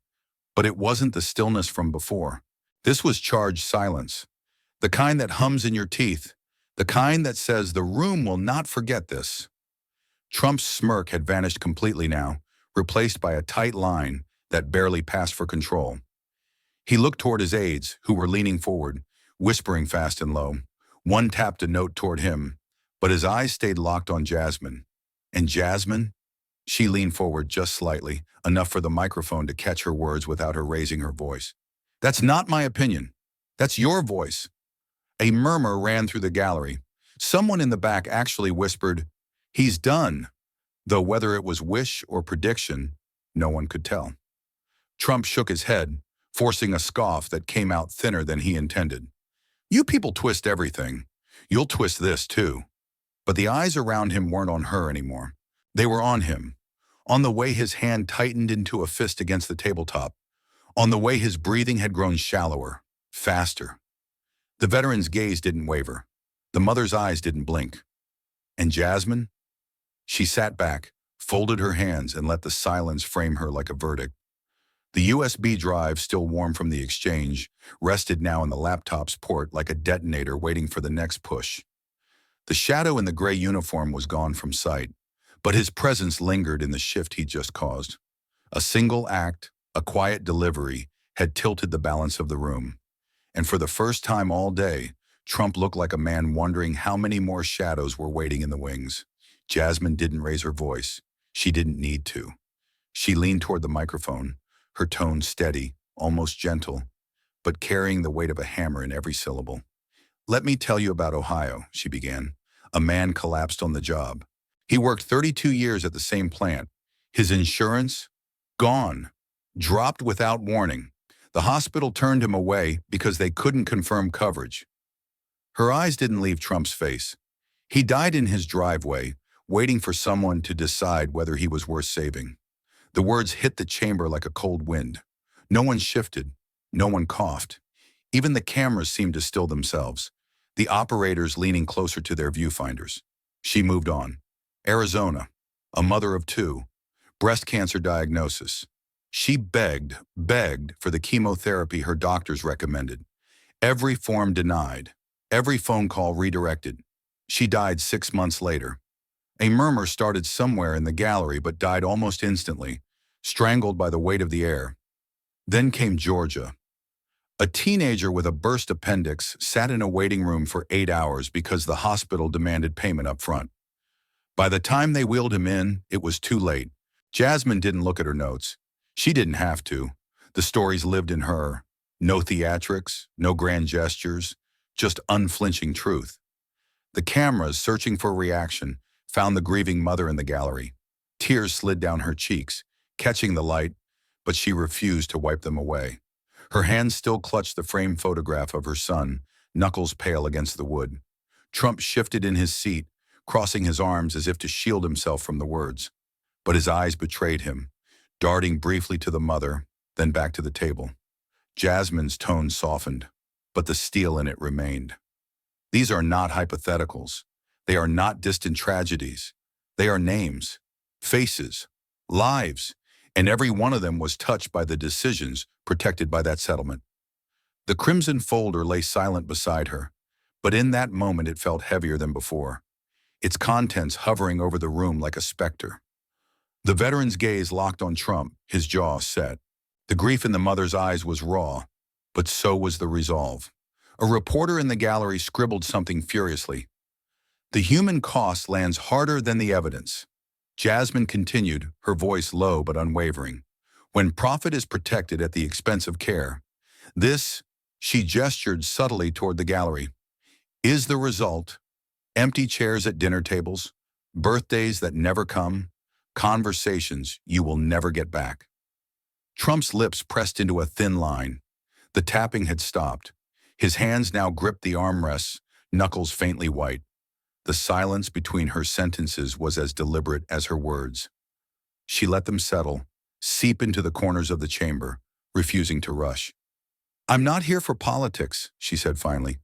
A: but it wasn't the stillness from before. This was charged silence, the kind that hums in your teeth, the kind that says the room will not forget this. Trump's smirk had vanished completely now, replaced by a tight line that barely passed for control. He looked toward his aides, who were leaning forward, whispering fast and low. One tapped a note toward him, but his eyes stayed locked on Jasmine. And Jasmine? She leaned forward just slightly, enough for the microphone to catch her words without her raising her voice. "That's not my opinion. That's your voice." A murmur ran through the gallery. Someone in the back actually whispered, "He's done," though whether it was wish or prediction, no one could tell. Trump shook his head, forcing a scoff that came out thinner than he intended. "You people twist everything. You'll twist this too." But the eyes around him weren't on her anymore. They were on him, on the way his hand tightened into a fist against the tabletop, on the way his breathing had grown shallower, faster. The veteran's gaze didn't waver. The mother's eyes didn't blink. And Jasmine? She sat back, folded her hands, and let the silence frame her like a verdict. The USB drive, still warm from the exchange, rested now in the laptop's port like a detonator waiting for the next push. The shadow in the gray uniform was gone from sight, but his presence lingered in the shift he'd just caused. A single act, a quiet delivery, had tilted the balance of the room. And for the first time all day, Trump looked like a man wondering how many more shadows were waiting in the wings. Jasmine didn't raise her voice. She didn't need to. She leaned toward the microphone, her tone steady, almost gentle, but carrying the weight of a hammer in every syllable. "Let me tell you about Ohio," she began. A man collapsed on the job. He worked 32 years at the same plant. His insurance? Gone. Dropped without warning. The hospital turned him away because they couldn't confirm coverage. Her eyes didn't leave Trump's face. He died in his driveway, waiting for someone to decide whether he was worth saving. The words hit the chamber like a cold wind. No one shifted. No one coughed. Even the cameras seemed to still themselves, the operators leaning closer to their viewfinders. She moved on. Arizona, a mother of two, breast cancer diagnosis. She begged for the chemotherapy her doctors recommended. Every form denied, every phone call redirected. She died 6 months later. A murmur started somewhere in the gallery but died almost instantly, strangled by the weight of the air. Then came Georgia. A teenager with a burst appendix sat in a waiting room for 8 hours because the hospital demanded payment up front. By the time they wheeled him in, it was too late. Jasmine didn't look at her notes. She didn't have to. The stories lived in her. No theatrics, no grand gestures, just unflinching truth. The cameras, searching for reaction, found the grieving mother in the gallery. Tears slid down her cheeks, catching the light, but she refused to wipe them away. Her hands still clutched the framed photograph of her son, knuckles pale against the wood. Trump shifted in his seat, crossing his arms as if to shield himself from the words. But his eyes betrayed him, darting briefly to the mother, then back to the table. Jasmine's tone softened, but the steel in it remained. These are not hypotheticals. They are not distant tragedies. They are names, faces, lives, and every one of them was touched by the decisions protected by that settlement. The crimson folder lay silent beside her, but in that moment it felt heavier than before, its contents hovering over the room like a specter. The veteran's gaze locked on Trump, his jaw set. The grief in the mother's eyes was raw, but so was the resolve. A reporter in the gallery scribbled something furiously. "The human cost lands harder than the evidence." Jasmine continued, her voice low but unwavering. "When profit is protected at the expense of care. This," she gestured subtly toward the gallery, Is the result empty chairs at dinner tables, birthdays that never come, conversations you will never get back? Trump's lips pressed into a thin line. The tapping had stopped. His hands now gripped the armrests, knuckles faintly white. The silence between her sentences was as deliberate as her words. She let them settle, seep into the corners of the chamber, refusing to rush. "I'm not here for politics," she said finally.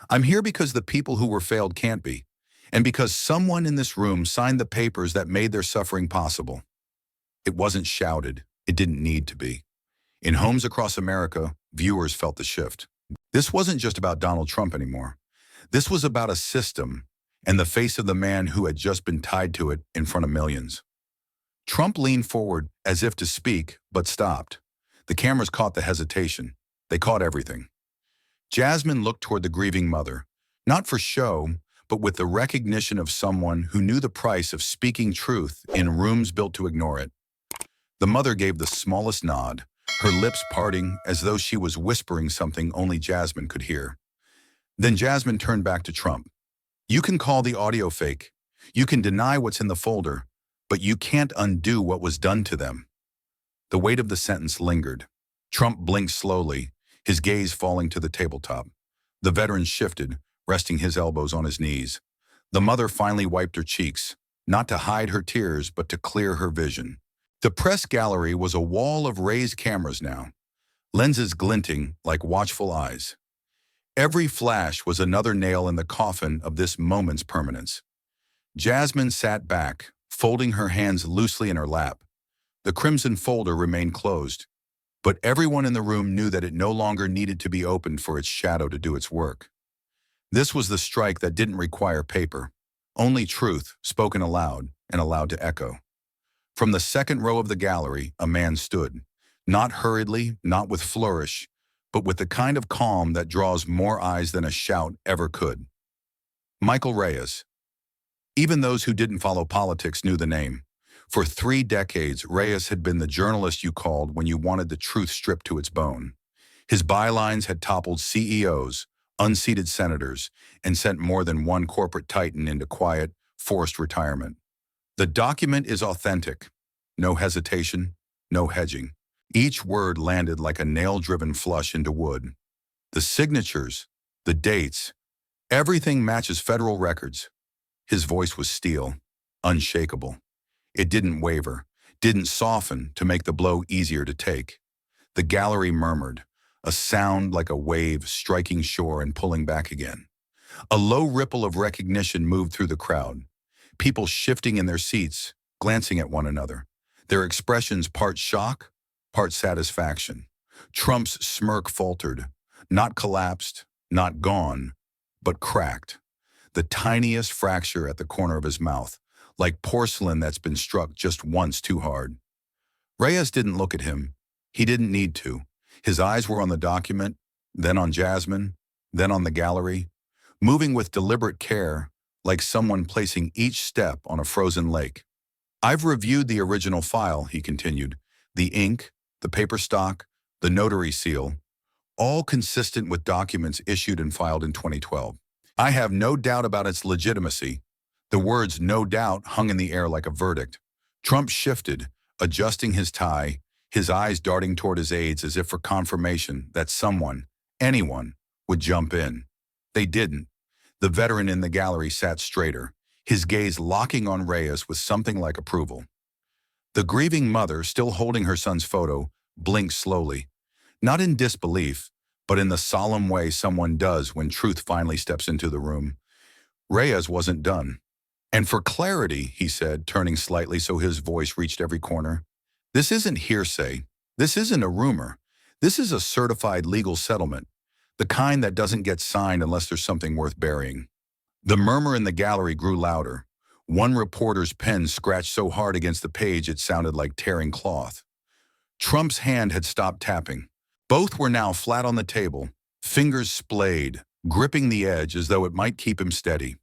A: "I'm here because the people who were failed can't be, and because someone in this room signed the papers that made their suffering possible." It wasn't shouted. It didn't need to be. In homes across America, viewers felt the shift. This wasn't just about Donald Trump anymore. This was about a system and the face of the man who had just been tied to it in front of millions. Trump leaned forward as if to speak, but stopped. The cameras caught the hesitation. They caught everything. Jasmine looked toward the grieving mother, not for show, but with the recognition of someone who knew the price of speaking truth in rooms built to ignore it. The mother gave the smallest nod, her lips parting as though she was whispering something only Jasmine could hear. Then Jasmine turned back to Trump. "You can call the audio fake. You can deny what's in the folder, but you can't undo what was done to them." The weight of the sentence lingered. Trump blinked slowly, his gaze falling to the tabletop. The veteran shifted, resting his elbows on his knees. The mother finally wiped her cheeks, not to hide her tears, but to clear her vision. The press gallery was a wall of raised cameras now, lenses glinting like watchful eyes. Every flash was another nail in the coffin of this moment's permanence. Jasmine sat back, folding her hands loosely in her lap. The crimson folder remained closed, but everyone in the room knew that it no longer needed to be opened for its shadow to do its work. This was the strike that didn't require paper, only truth spoken aloud and allowed to echo. From the second row of the gallery, a man stood, not hurriedly, not with flourish, but with the kind of calm that draws more eyes than a shout ever could. Michael Reyes. Even those who didn't follow politics knew the name. For 3 decades, Reyes had been the journalist you called when you wanted the truth stripped to its bone. His bylines had toppled CEOs, unseated senators, and sent more than one corporate titan into quiet, forced retirement. The document is authentic. No hesitation, no hedging. Each word landed like a nail-driven flush into wood. The signatures, the dates, everything matches federal records. His voice was steel, unshakable. It didn't waver, didn't soften to make the blow easier to take. The gallery murmured, a sound like a wave striking shore and pulling back again. A low ripple of recognition moved through the crowd. People shifting in their seats, glancing at one another. Their expressions part shock, part satisfaction. Trump's smirk faltered, not collapsed, not gone, but cracked. The tiniest fracture at the corner of his mouth, like porcelain that's been struck just once too hard. Reyes didn't look at him. He didn't need to. His eyes were on the document, then on Jasmine, then on the gallery, moving with deliberate care, like someone placing each step on a frozen lake. "I've reviewed the original file," he continued. "The ink, the paper stock, the notary seal, all consistent with documents issued and filed in 2012. I have no doubt about its legitimacy." The words "no doubt" hung in the air like a verdict. Trump shifted, adjusting his tie, his eyes darting toward his aides as if for confirmation that someone, anyone, would jump in. They didn't. The veteran in the gallery sat straighter, his gaze locking on Reyes with something like approval. The grieving mother, still holding her son's photo, blinked slowly, not in disbelief, but in the solemn way someone does when truth finally steps into the room. Reyes wasn't done. "And for clarity," he said, turning slightly so his voice reached every corner, "this isn't hearsay. This isn't a rumor. This is a certified legal settlement, the kind that doesn't get signed unless there's something worth burying." The murmur in the gallery grew louder. One reporter's pen scratched so hard against the page it sounded like tearing cloth. Trump's hand had stopped tapping. Both were now flat on the table, fingers splayed, gripping the edge as though it might keep him steady.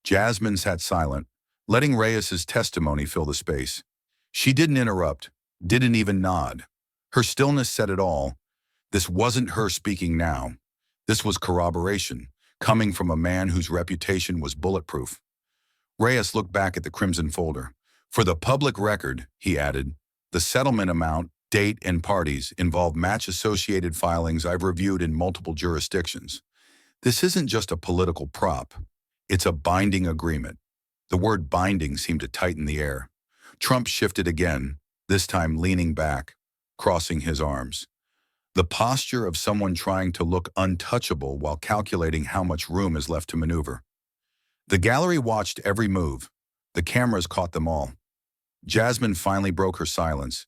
A: Jasmine sat silent, letting Reyes's testimony fill the space. She didn't interrupt, didn't even nod. Her stillness said it all. This wasn't her speaking now. This was corroboration. coming from a man whose reputation was bulletproof. Reyes looked back at the crimson folder. For the public record, he added, the settlement amount, date, and parties involve match-associated filings I've reviewed in multiple jurisdictions. This isn't just a political prop. It's a binding agreement. The word binding seemed to tighten the air. Trump shifted again, this time leaning back, crossing his arms. The posture of someone trying to look untouchable while calculating how much room is left to maneuver. The gallery watched every move. The cameras caught them all. Jasmine finally broke her silence,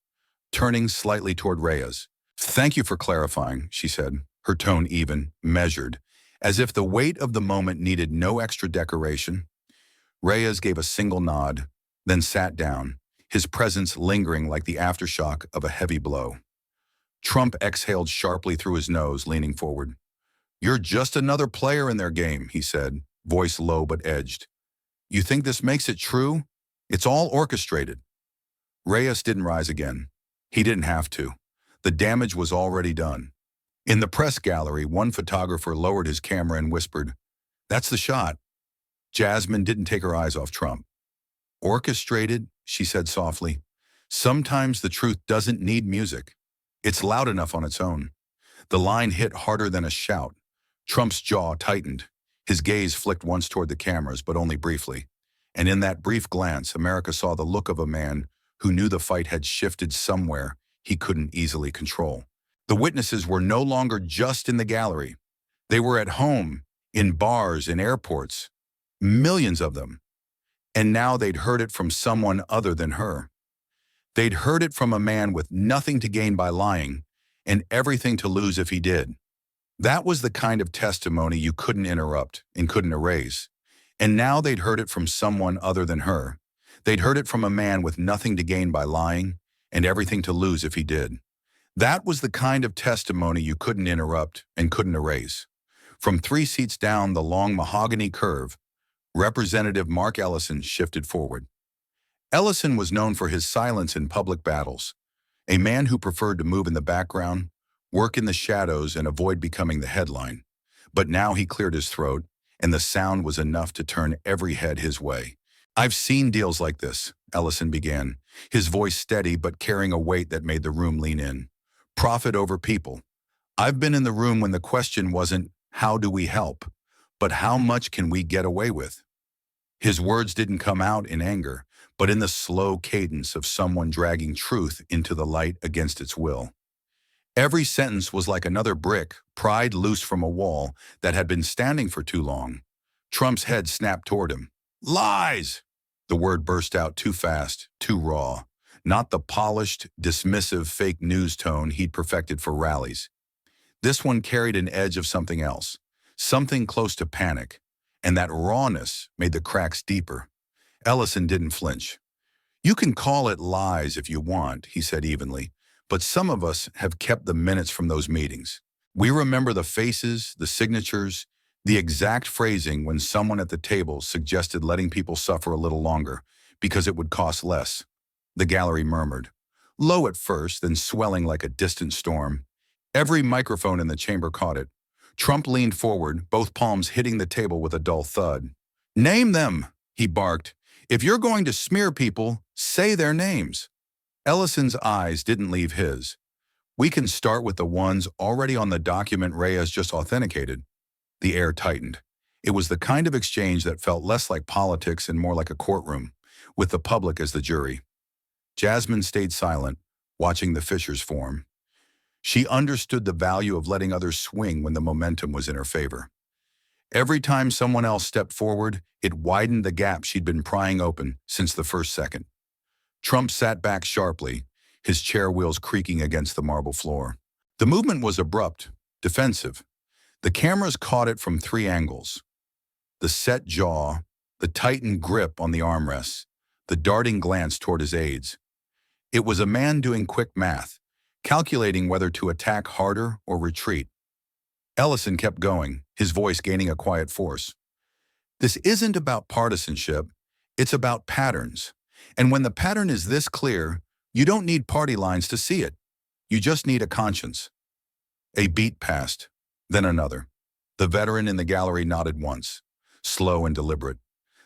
A: turning slightly toward Reyes. "Thank you for clarifying," she said, her tone even, measured, as if the weight of the moment needed no extra decoration. Reyes gave a single nod, then sat down, his presence lingering like the aftershock of a heavy blow. Trump exhaled sharply through his nose, leaning forward. "You're just another player in their game," he said, voice low but edged. "You think this makes it true? It's all orchestrated." Reyes didn't rise again. He didn't have to. The damage was already done. In the press gallery, one photographer lowered his camera and whispered, "That's the shot." Jasmine didn't take her eyes off Trump. "Orchestrated," she said softly. "Sometimes the truth doesn't need music. It's loud enough on its own." The line hit harder than a shout. Trump's jaw tightened. His gaze flicked once toward the cameras, but only briefly. And in that brief glance, America saw the look of a man who knew the fight had shifted somewhere he couldn't easily control. The witnesses were no longer just in the gallery. They were at home, in bars, in airports. Millions of them. And now they'd heard it from someone other than her. They'd heard it from a man with nothing to gain by lying and everything to lose if he did. That was the kind of testimony you couldn't interrupt and couldn't erase. And now they'd heard it from someone other than her. They'd heard it from a man with nothing to gain by lying and everything to lose if he did. That was the kind of testimony you couldn't interrupt and couldn't erase. From 3 seats down the long mahogany curve, Representative Mark Ellison shifted forward. Ellison was known for his silence in public battles, a man who preferred to move in the background, work in the shadows, and avoid becoming the headline. But now he cleared his throat, and the sound was enough to turn every head his way. "I've seen deals like this," Ellison began, his voice steady but carrying a weight that made the room lean in. "Profit over people. I've been in the room when the question wasn't, how do we help, but how much can we get away with?" His words didn't come out in anger, but in the slow cadence of someone dragging truth into the light against its will. Every sentence was like another brick pried loose from a wall that had been standing for too long. Trump's head snapped toward him. "Lies!" The word burst out too fast, too raw. Not the polished, dismissive fake news tone he'd perfected for rallies. This one carried an edge of something else, something close to panic, and that rawness made the cracks deeper. Ellison didn't flinch. "You can call it lies if you want," he said evenly, "but some of us have kept the minutes from those meetings. We remember the faces, the signatures, the exact phrasing when someone at the table suggested letting people suffer a little longer because it would cost less." The gallery murmured, low at first, then swelling like a distant storm. Every microphone in the chamber caught it. Trump leaned forward, both palms hitting the table with a dull thud. "Name them," he barked. "If you're going to smear people, say their names." Ellison's eyes didn't leave his. "We can start with the ones already on the document Reyes just authenticated." The air tightened. It was the kind of exchange that felt less like politics and more like a courtroom, with the public as the jury. Jasmine stayed silent, watching the fissures form. She understood the value of letting others swing when the momentum was in her favor. Every time someone else stepped forward, it widened the gap she'd been prying open since the first second. Trump sat back sharply, his chair wheels creaking against the marble floor. The movement was abrupt, defensive. The cameras caught it from 3 angles. The set jaw, the tightened grip on the armrests, the darting glance toward his aides. It was a man doing quick math, calculating whether to attack harder or retreat. Ellison kept going, his voice gaining a quiet force. "This isn't about partisanship, it's about patterns. And when the pattern is this clear, you don't need party lines to see it. You just need a conscience." A beat passed, then another. The veteran in the gallery nodded once, slow and deliberate.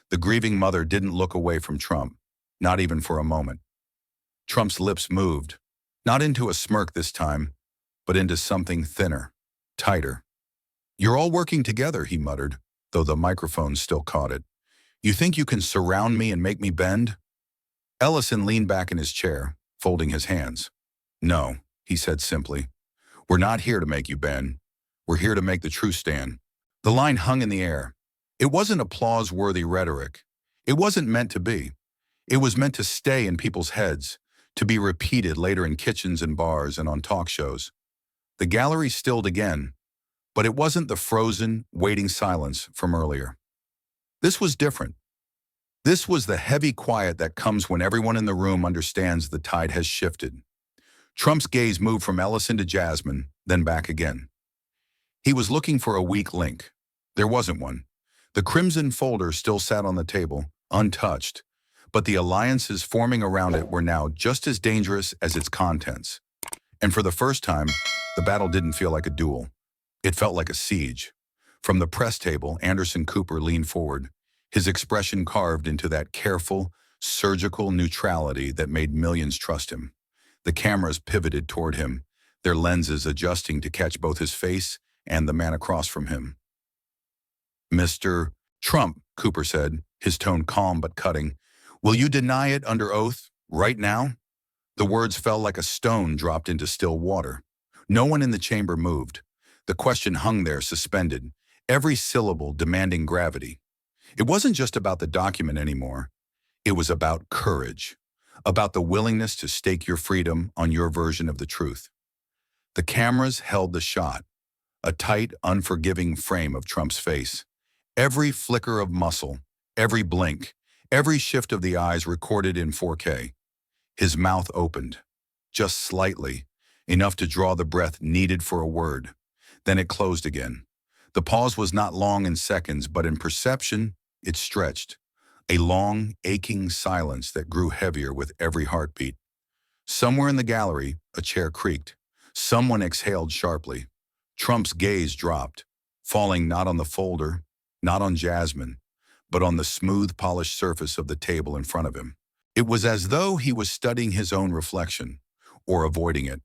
A: The grieving mother didn't look away from Trump, not even for a moment. Trump's lips moved, not into a smirk this time, but into something thinner, tighter. "You're all working together," he muttered, though the microphone still caught it. "You think you can surround me and make me bend?" Ellison leaned back in his chair, folding his hands. "No," he said simply. "We're not here to make you bend. We're here to make the truth stand." The line hung in the air. It wasn't applause-worthy rhetoric. It wasn't meant to be. It was meant to stay in people's heads, to be repeated later in kitchens and bars and on talk shows. The gallery stilled again, but it wasn't the frozen, waiting silence from earlier. This was different. This was the heavy quiet that comes when everyone in the room understands the tide has shifted. Trump's gaze moved from Ellison to Jasmine, then back again. He was looking for a weak link. There wasn't one. The crimson folder still sat on the table, untouched, but the alliances forming around it were now just as dangerous as its contents. And for the first time, the battle didn't feel like a duel. It felt like a siege. From the press table, Anderson Cooper leaned forward, his expression carved into that careful, surgical neutrality that made millions trust him. The cameras pivoted toward him, their lenses adjusting to catch both his face and the man across from him. "Mr. Trump," Cooper said, his tone calm but cutting, "will you deny it under oath, right now?" The words fell like a stone dropped into still water. No one in the chamber moved. The question hung there, suspended, every syllable demanding gravity. It wasn't just about the document anymore. It was about courage, about the willingness to stake your freedom on your version of the truth. The cameras held the shot, a tight, unforgiving frame of Trump's face. Every flicker of muscle, every blink, every shift of the eyes recorded in 4K. His mouth opened, just slightly, enough to draw the breath needed for a word. Then it closed again. The pause was not long in seconds, but in perception, it stretched. A long, aching silence that grew heavier with every heartbeat. Somewhere in the gallery, a chair creaked. Someone exhaled sharply. Trump's gaze dropped, falling not on the folder, not on Jasmine, but on the smooth, polished surface of the table in front of him. It was as though he was studying his own reflection, or avoiding it.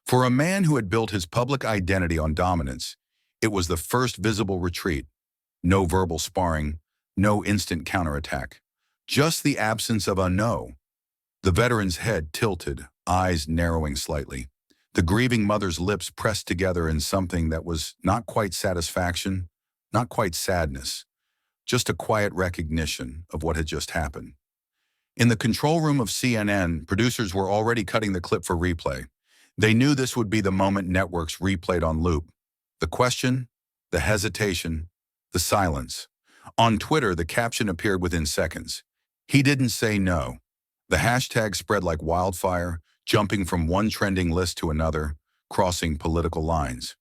A: For a man who had built his public identity on dominance, it was the first visible retreat. No verbal sparring, no instant counterattack. Just the absence of a no. The veteran's head tilted, eyes narrowing slightly. The grieving mother's lips pressed together in something that was not quite satisfaction, not quite sadness, just a quiet recognition of what had just happened. In the control room of CNN, producers were already cutting the clip for replay. They knew this would be the moment networks replayed on loop. The question, the hesitation, the silence. On Twitter, the caption appeared within seconds. "He didn't say no." The hashtag spread like wildfire, jumping from one trending list to another, crossing political lines.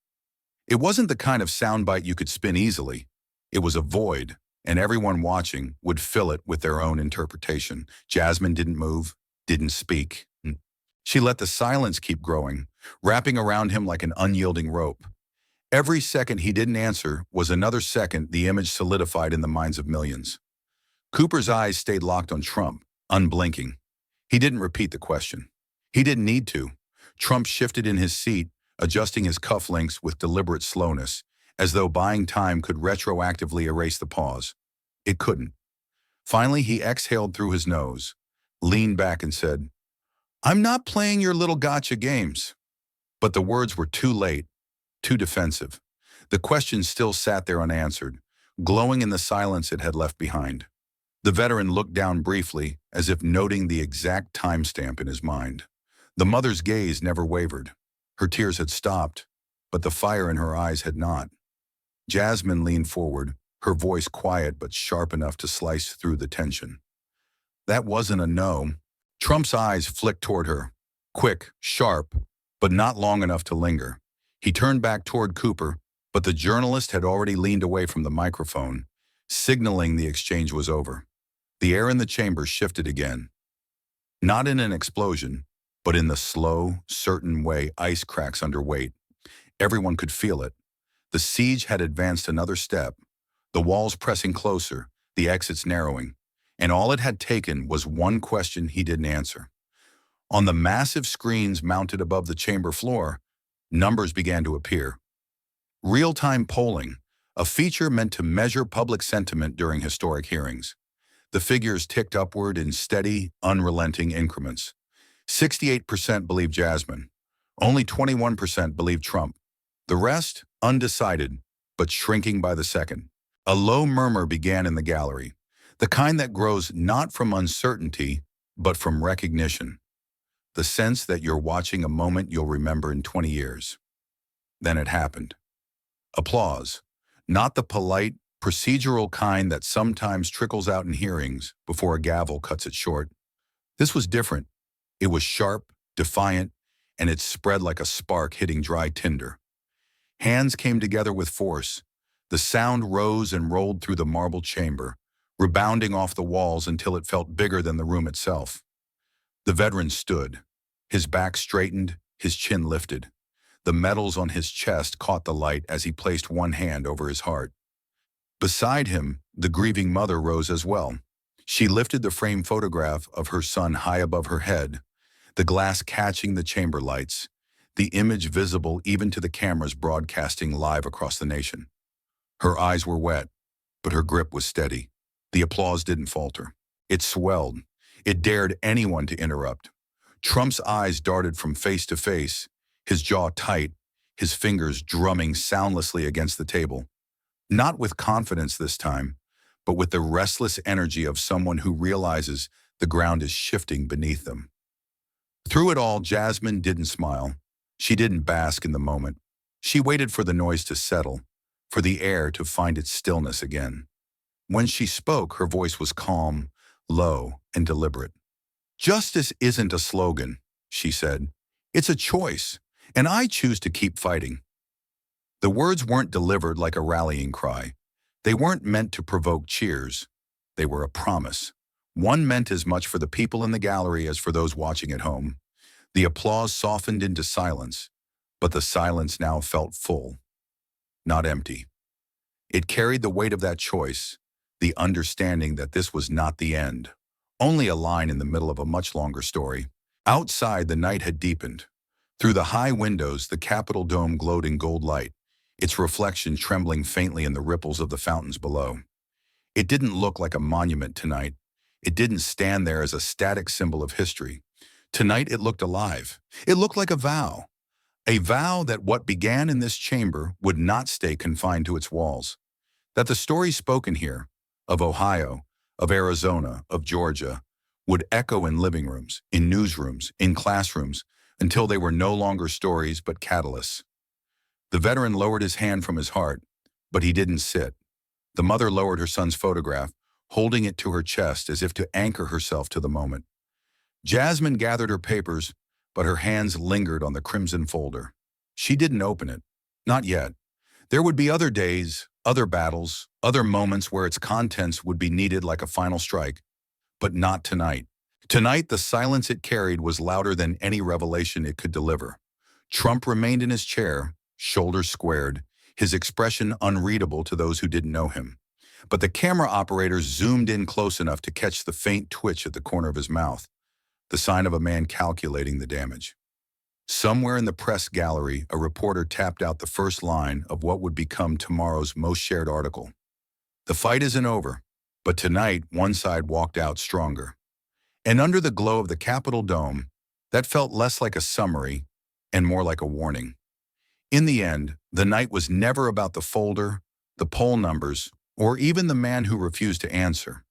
A: It wasn't the kind of soundbite you could spin easily. It was a void, and everyone watching would fill it with their own interpretation. Jasmine didn't move, didn't speak. She let the silence keep growing, wrapping around him like an unyielding rope. Every second he didn't answer was another second the image solidified in the minds of millions. Cooper's eyes stayed locked on Trump, unblinking. He didn't repeat the question. He didn't need to. Trump shifted in his seat, adjusting his cufflinks with deliberate slowness, as though buying time could retroactively erase the pause. It couldn't. Finally, he exhaled through his nose, leaned back and said, "I'm not playing your little gotcha games." But the words were too late, too defensive. The question still sat there unanswered, glowing in the silence it had left behind. The veteran looked down briefly, as if noting the exact timestamp in his mind. The mother's gaze never wavered. Her tears had stopped, but the fire in her eyes had not. Jasmine leaned forward, her voice quiet but sharp enough to slice through the tension. "That wasn't a no." Trump's eyes flicked toward her, quick, sharp, but not long enough to linger. He turned back toward Cooper, but the journalist had already leaned away from the microphone, signaling the exchange was over. The air in the chamber shifted again. Not in an explosion, but in the slow, certain way ice cracks under weight. Everyone could feel it. The siege had advanced another step, the walls pressing closer, the exits narrowing, and all it had taken was one question he didn't answer. On the massive screens mounted above the chamber floor, numbers began to appear. Real-time polling, a feature meant to measure public sentiment during historic hearings. The figures ticked upward in steady, unrelenting increments. 68% believed Jasmine. Only 21% believed Trump. The rest, undecided, but shrinking by the second. A low murmur began in the gallery, the kind that grows not from uncertainty, but from recognition. The sense that you're watching a moment you'll remember in 20 years. Then it happened. Applause. Not the polite, procedural kind that sometimes trickles out in hearings before a gavel cuts it short. This was different. It was sharp, defiant, and it spread like a spark hitting dry tinder. Hands came together with force. The sound rose and rolled through the marble chamber, rebounding off the walls until it felt bigger than the room itself. The veteran stood, his back straightened, his chin lifted. The medals on his chest caught the light as he placed one hand over his heart. Beside him, the grieving mother rose as well. She lifted the framed photograph of her son high above her head, the glass catching the chamber lights, the image visible even to the cameras broadcasting live across the nation. Her eyes were wet, but her grip was steady. The applause didn't falter. It swelled. It dared anyone to interrupt. Trump's eyes darted from face to face, his jaw tight, his fingers drumming soundlessly against the table. Not with confidence this time, but with the restless energy of someone who realizes the ground is shifting beneath them. Through it all, Jasmine didn't smile. She didn't bask in the moment. She waited for the noise to settle, for the air to find its stillness again. When she spoke, her voice was calm, low, and deliberate. "Justice isn't a slogan," she said. "It's a choice, and I choose to keep fighting." The words weren't delivered like a rallying cry. They weren't meant to provoke cheers. They were a promise. One meant as much for the people in the gallery as for those watching at home. The applause softened into silence, but the silence now felt full, not empty. It carried the weight of that choice, the understanding that this was not the end, only a line in the middle of a much longer story. Outside, the night had deepened. Through the high windows, the Capitol dome glowed in gold light, its reflection trembling faintly in the ripples of the fountains below. It didn't look like a monument tonight. It didn't stand there as a static symbol of history. Tonight it looked alive. It looked like a vow that what began in this chamber would not stay confined to its walls. That the stories spoken here, of Ohio, of Arizona, of Georgia, would echo in living rooms, in newsrooms, in classrooms, until they were no longer stories but catalysts. The veteran lowered his hand from his heart, but he didn't sit. The mother lowered her son's photograph, holding it to her chest as if to anchor herself to the moment. Jasmine gathered her papers, but her hands lingered on the crimson folder. She didn't open it. Not yet. There would be other days, other battles, other moments where its contents would be needed like a final strike. But not tonight. Tonight, the silence it carried was louder than any revelation it could deliver. Trump remained in his chair, shoulders squared, his expression unreadable to those who didn't know him. But the camera operators zoomed in close enough to catch the faint twitch at the corner of his mouth, the sign of a man calculating the damage. Somewhere in the press gallery, a reporter tapped out the first line of what would become tomorrow's most shared article. The fight isn't over, but tonight one side walked out stronger. And under the glow of the Capitol dome, that felt less like a summary and more like a warning. In the end, the night was never about the folder, the poll numbers, or even the man who refused to answer.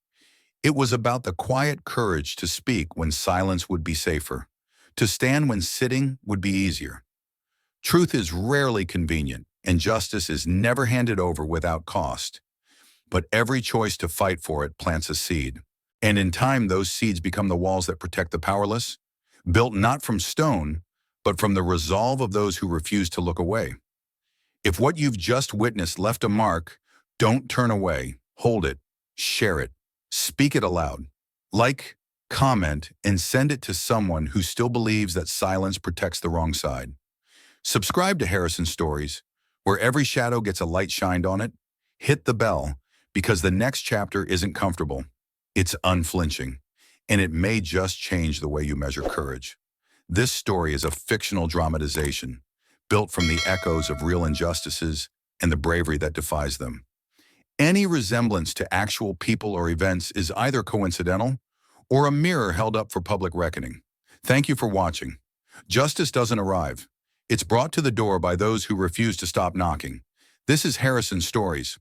A: It was about the quiet courage to speak when silence would be safer, to stand when sitting would be easier. Truth is rarely convenient, and justice is never handed over without cost. But every choice to fight for it plants a seed. And in time, those seeds become the walls that protect the powerless, built not from stone, but from the resolve of those who refuse to look away. If what you've just witnessed left a mark, don't turn away, hold it, share it, speak it aloud. Like, comment, and send it to someone who still believes that silence protects the wrong side. Subscribe to Harrison Stories, where every shadow gets a light shined on it, hit the bell, because the next chapter isn't comfortable. It's unflinching, and it may just change the way you measure courage. This story is a fictional dramatization, built from the echoes of real injustices and the bravery that defies them. Any resemblance to actual people or events is either coincidental or a mirror held up for public reckoning. Thank you for watching. Justice doesn't arrive. It's brought to the door by those who refuse to stop knocking. This is Harrison Stories.